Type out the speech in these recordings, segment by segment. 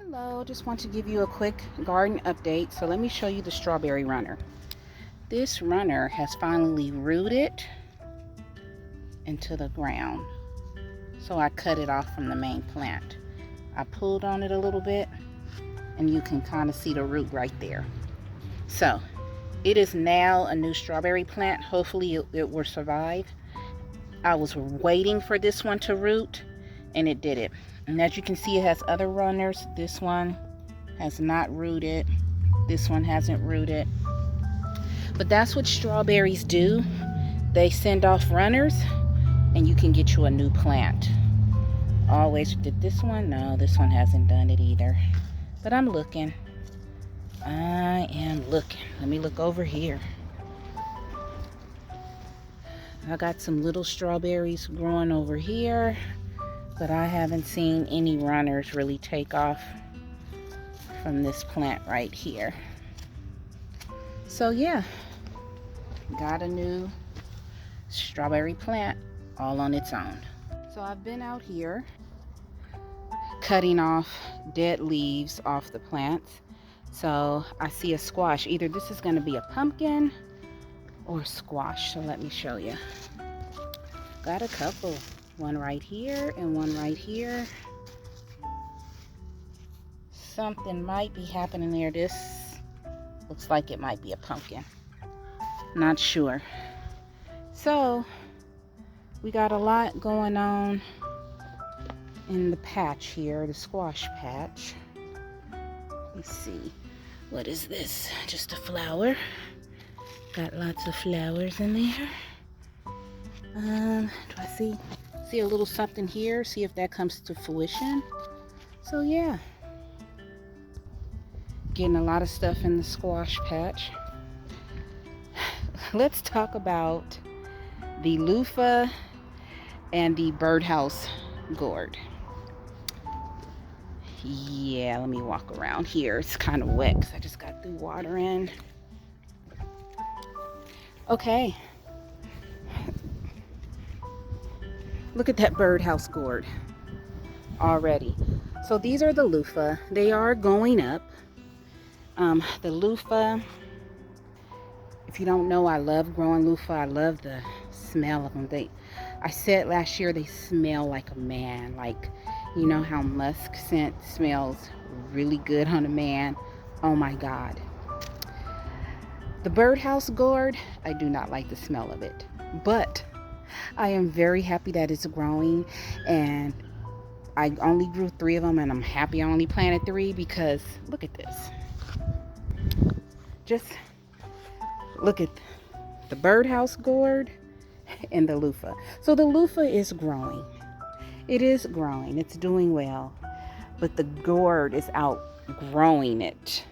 Hello, just want to give you a quick garden update. So let me show you the strawberry runner. This runner has finally rooted into the ground. So I cut it off from the main plant. I pulled on it a little bit and you can kind of see the root right there. So it is now a new strawberry plant. Hopefully it will survive. I was waiting for this one to root and it did it. And as you can see, it has other runners. This one has not rooted. This one hasn't rooted. But that's what strawberries do. They send off runners and you can get you a new plant. Always did this one? No, this one hasn't done it either. But I'm looking. I am looking. Let me look over here. I got some little strawberries growing over here, but I haven't seen any runners really take off from this plant right here. So yeah, got a new strawberry plant all on its own. So I've been out here cutting off dead leaves off the plants. So I see a squash. Either this is going to be a pumpkin or squash. So let me show you. Got a couple. One right here and one right here. Something might be happening there. This looks like it might be a pumpkin. Not sure. So we got a lot going on in the patch here, the squash patch. Let's see. What is this? Just a flower. Got lots of flowers in there. Do I see a little something here? See if that comes to fruition. So yeah, getting a lot of stuff in the squash patch. Let's talk about the loofah and the birdhouse gourd. Yeah, let me walk around here. It's kind of wet because I just got through watering. Okay. Look at that birdhouse gourd already. So these are the loofah. They are going up. The loofah, if you don't know, I love growing loofah. I love the smell of them. I said last year they smell like a man. Like, you know how musk scent smells really good on a man? Oh my God. The birdhouse gourd, I do not like the smell of it. But I am very happy that it's growing, and I only grew 3 of them, and I'm happy I only planted 3 because look at this. Just look at the birdhouse gourd and the loofah. So the loofah is growing. It is growing. It's doing well, but the gourd is outgrowing it.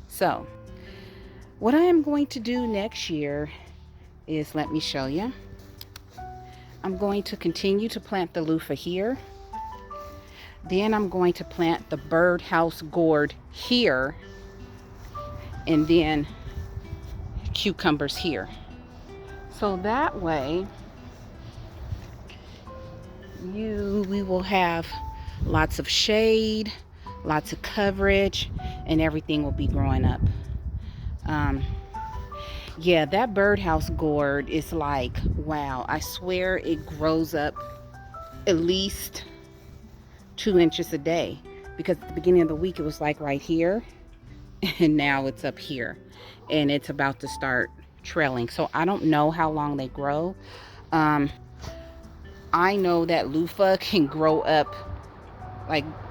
So what I am going to do next year is, let me show you. I'm going to continue to plant the loofah here. Then I'm going to plant the birdhouse gourd here. And then cucumbers here. So that way, we will have lots of shade, lots of coverage, and everything will be growing up. Yeah, that birdhouse gourd is like, wow, I swear it grows up at least 2 inches a day, because at the beginning of the week it was like right here, and now it's up here, and it's about to start trailing. So I don't know how long they grow. I know that loofah can grow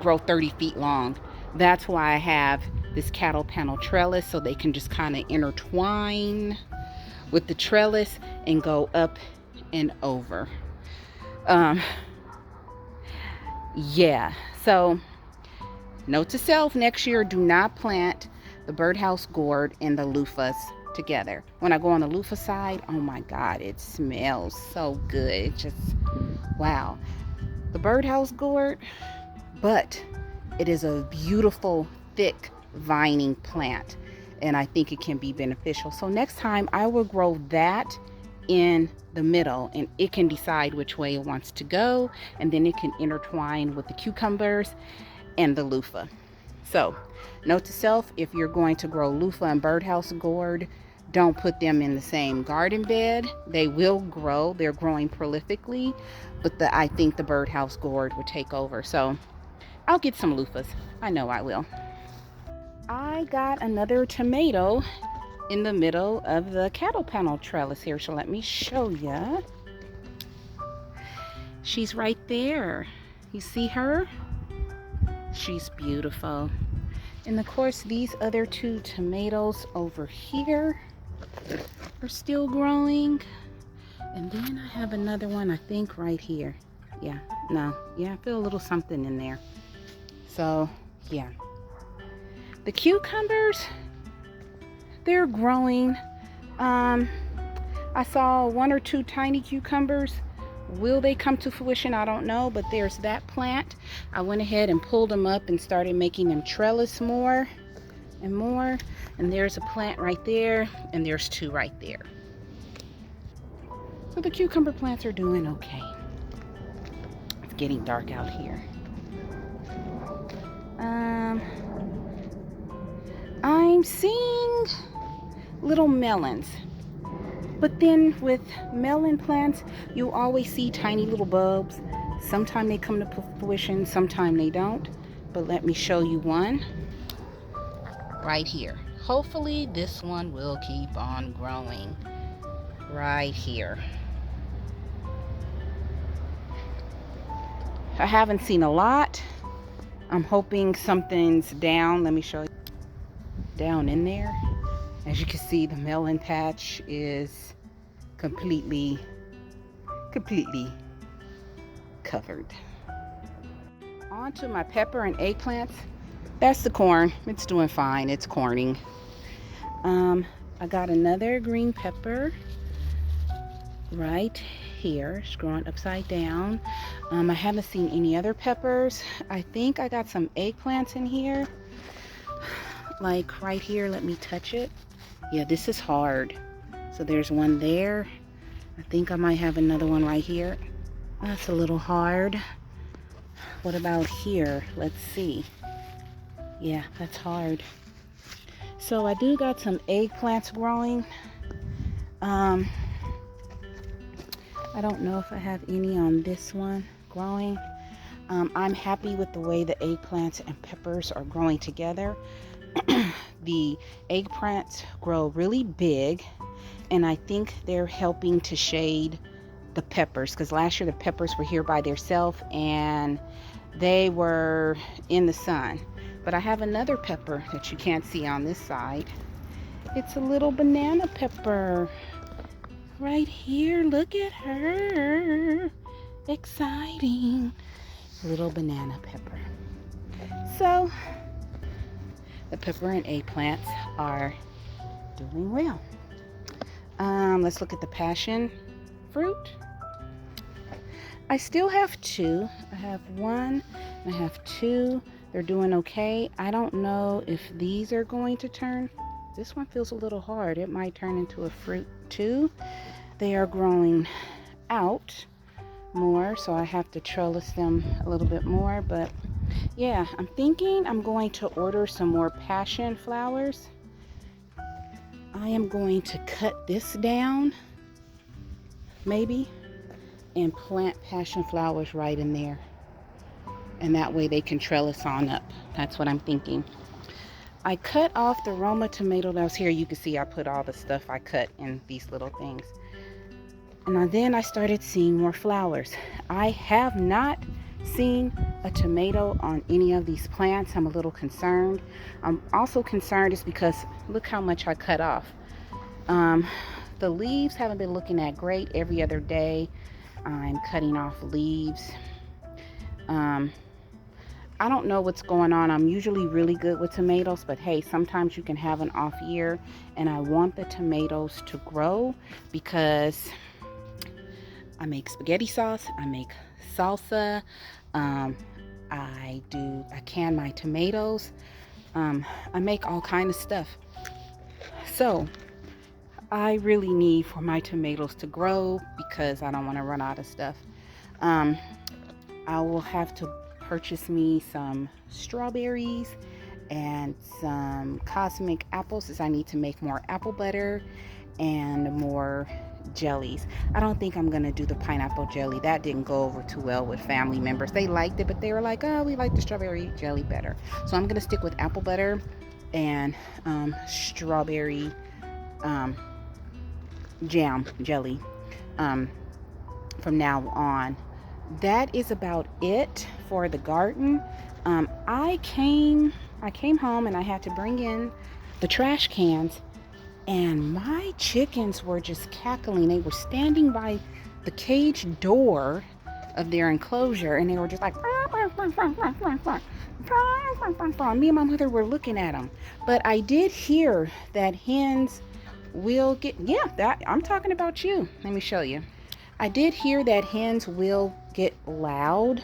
30 feet long. That's why I have this cattle panel trellis, so they can just kind of intertwine with the trellis and go up and over. Yeah, so note to self, next year, do not plant the birdhouse gourd and the loofahs together. When I go on the loofah side, oh my God, it smells so good. It just, wow. The birdhouse gourd, but it is a beautiful, thick, vining plant, and I think it can be beneficial. So next time I will grow that in the middle, and it can decide which way it wants to go, and then it can intertwine with the cucumbers and the loofah. So, note to self, if you're going to grow loofah and birdhouse gourd, don't put them in the same garden bed. They will grow. They're growing prolifically, but I think the birdhouse gourd would take over. So, I'll get some loofahs. I know I will. I got another tomato in the middle of the cattle panel trellis here, so let me show you. She's right there. You see her? She's beautiful. And of course, these other two tomatoes over here are still growing. And then I have another one, I think, right here. Yeah, I feel a little something in there. So, yeah. The cucumbers, they're growing. I saw 1 or 2 tiny cucumbers. Will they come to fruition? I don't know, but there's that plant. I went ahead and pulled them up and started making them trellis more and more. And there's a plant right there, and there's 2 right there. So the cucumber plants are doing okay. It's getting dark out here. I'm seeing little melons. But then with melon plants, you always see tiny little bulbs. Sometimes they come to fruition, sometimes they don't. But let me show you one right here. Hopefully this one will keep on growing right here. I haven't seen a lot. I'm hoping something's down. Let me show you. Down in there. As you can see, the melon patch is completely covered. On to my pepper and eggplants. That's the corn. It's doing fine. It's corning. I got another green pepper right here. It's growing upside down. I haven't seen any other peppers. I think I got some eggplants in here. Like right here, let me touch it. Yeah, this is hard. So there's one there. I think I might have another one right here. That's a little hard. What about here? Let's see. Yeah, that's hard. So I do got some eggplants growing. I don't know if I have any on this one growing. I'm happy with the way the eggplants and peppers are growing together. The eggplants grow really big, and I think they're helping to shade the peppers, because last year the peppers were here by themselves and they were in the sun. But I have another pepper that you can't see on this side. It's a little banana pepper right here. Look at her. Exciting. Little banana pepper. So the pepper and eggplants are doing well. Let's look at the passion fruit. I still have 2. I have 1 and I have 2. They're doing okay. I don't know if these are going to turn. This one feels a little hard. It might turn into a fruit too. They are growing out more, so I have to trellis them a little bit more. But yeah, I'm thinking I'm going to order some more passion flowers. I am going to cut this down, maybe, and plant passion flowers right in there. And that way they can trellis on up. That's what I'm thinking. I cut off the Roma tomato that was here. You can see I put all the stuff I cut in these little things. And then I started seeing more flowers. I have not seen a tomato on any of these plants. I'm a little concerned. I'm also concerned is because look how much I cut off. The leaves haven't been looking that great. Every other day I'm cutting off leaves. I don't know what's going on. I'm usually really good with tomatoes, but hey, sometimes you can have an off year, and I want the tomatoes to grow because I make spaghetti sauce, I make salsa, I can my tomatoes, I make all kind of stuff. So I really need for my tomatoes to grow because I don't want to run out of stuff. I will have to purchase me some strawberries and some cosmic apples, since I need to make more apple butter and more jellies. I don't think I'm gonna do the pineapple jelly. That didn't go over too well with family members. They liked it, but they were like, oh, we like the strawberry jelly better. So I'm gonna stick with apple butter and strawberry jam jelly from now on. That is about it for the garden. I came home and I had to bring in the trash cans, and my chickens were just cackling. They were standing by the cage door of their enclosure, and they were just like, me and my mother were looking at them. But I did hear that hens will get, yeah, that I'm talking about you. Let me show you. I did hear that hens will get loud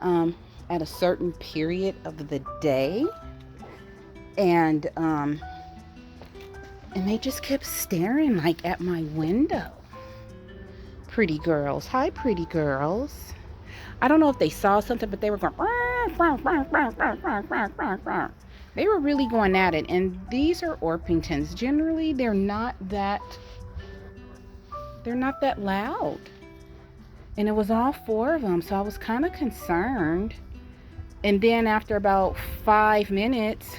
at a certain period of the day, and they just kept staring like at my window. Pretty girls. Hi, pretty girls. I don't know if they saw something, but they were going. They were really going at it. And these are Orpingtons. Generally, they're not that loud. And it was all 4 of them, so I was kind of concerned. And then after about 5 minutes,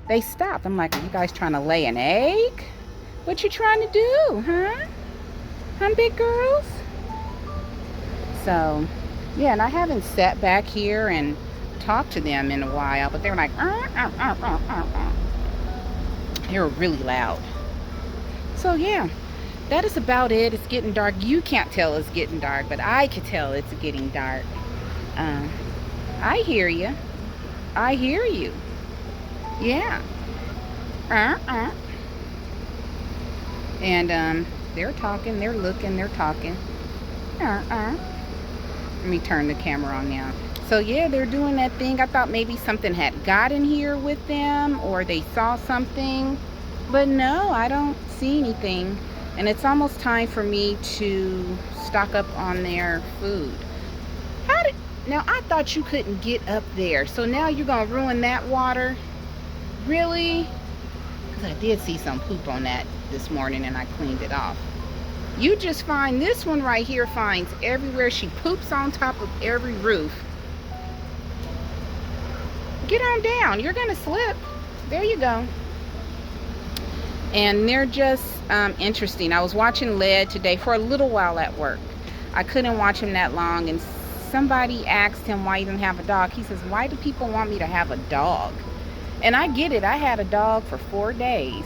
they stopped. I'm like, are you guys trying to lay an egg? What you trying to do, huh? Huh, big girls? So, yeah, and I haven't sat back here and talked to them in a while, but they were like, they were really loud. So, yeah, that is about it. It's getting dark. You can't tell it's getting dark, but I can tell it's getting dark. I hear you. I hear you. Yeah. And they're talking, they're looking, they're talking. Let me turn the camera on now. So yeah, they're doing that thing. I thought maybe something had gotten here with them, or they saw something, but no, I don't see anything. And it's almost time for me to stock up on their food. Now I thought you couldn't get up there, so now you're gonna ruin that water? Really? Because I did see some poop on that this morning and I cleaned it off. You just find this one right here finds everywhere. She poops on top of every roof. Get on down. You're gonna slip. There you go. And they're just interesting. I was watching Led today for a little while at work. I couldn't watch him that long, and somebody asked him why he didn't have a dog. He says, why do people want me to have a dog? And I get it. I had a dog for 4 days,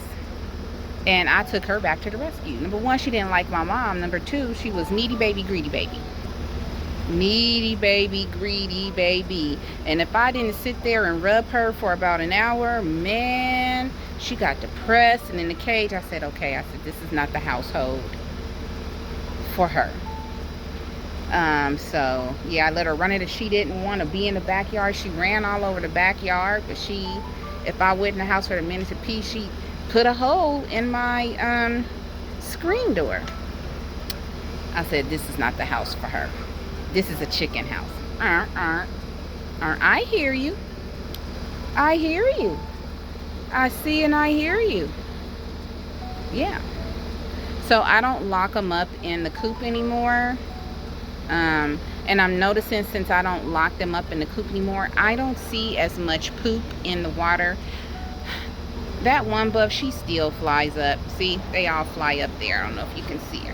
and I took her back to the rescue. Number 1, she didn't like my mom. Number 2, she was needy baby, greedy baby. Needy baby, greedy baby. And if I didn't sit there and rub her for about an hour, man, she got depressed. And in the cage, I said, okay, I said, this is not the household for her. So yeah, I let her run it. If she didn't want to be in the backyard, she ran all over the backyard. But if I went in the house for a minute to pee, she put a hole in my screen door. I said, this is not the house for her. This is a chicken house. I hear you. I hear you. I see and I hear you. Yeah. So I don't lock them up in the coop anymore. And I'm noticing, since I don't lock them up in the coop anymore, I don't see as much poop in the water. That one buff, she still flies up. See, they all fly up there. I don't know if you can see her.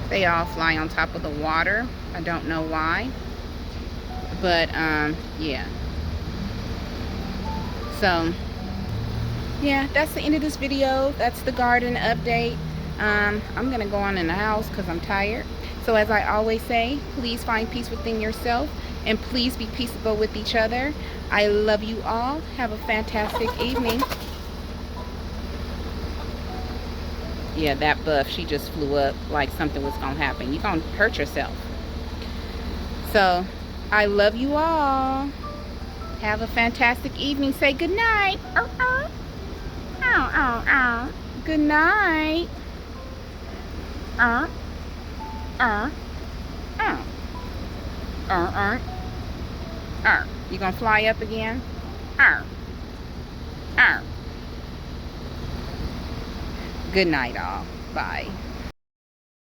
They all fly on top of the water. I don't know why. But, yeah. So, yeah, that's the end of this video. That's the garden update. I'm going to go on in the house because I'm tired. So as I always say, please find peace within yourself, and please be peaceable with each other. I love you all. Have a fantastic evening. Yeah, that buff, she just flew up like something was going to happen. You're going to hurt yourself. So, I love you all. Have a fantastic evening. Say good night. Good night. You gonna fly up again? Good night, all. Bye.